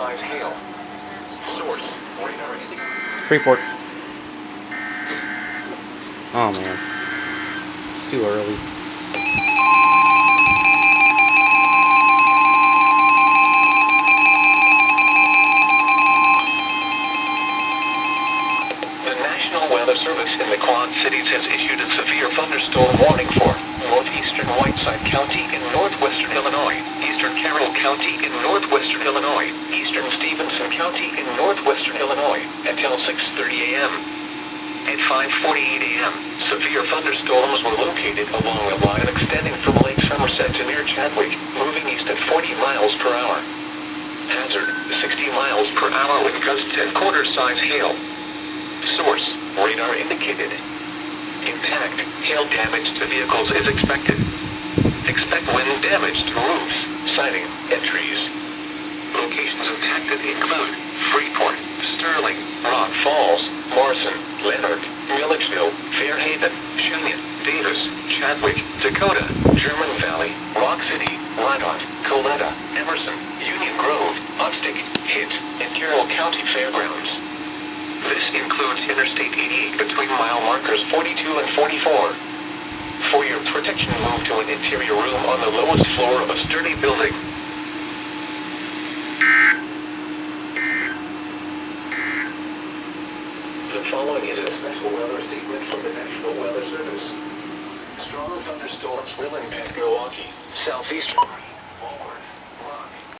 quarter-size hail. Source, radar. Freeport. Oh man. It's too early. The National Weather Service in the Quad Cities has issued a severe thunderstorm warning for northeastern Whiteside County in northwestern Illinois, eastern Carroll County in northwestern Illinois, eastern Stephenson County in northwestern Illinois, until 6:30 a.m. At 5:48 a.m., severe thunderstorms were located along a line extending from Lake Somerset to near Chadwick, moving east at 40 miles per hour. Hazard, 60 miles per hour with gusts and quarter-size hail. Source, radar indicated. Impact, hail damage to vehicles is expected. Expect wind damage to roofs, siding, and trees. Locations impacted include Freeport, Sterling, Rock Falls, Morrison, Leonard, Milledgeville, Fairhaven, Cheyenne, Davis, Chadwick, Dakota, German Valley, Rock City, Lydot, Coletta, Emerson, Union Grove, Upstick, Hitt, and Carroll County Fairgrounds. This includes Interstate 88 between mile markers 42 and 44. For your protection, move to an interior room on the lowest floor of a sturdy building. The following is a special weather statement from the National Weather Service. Strong thunderstorms will impact Milwaukee, southeastern. Forward.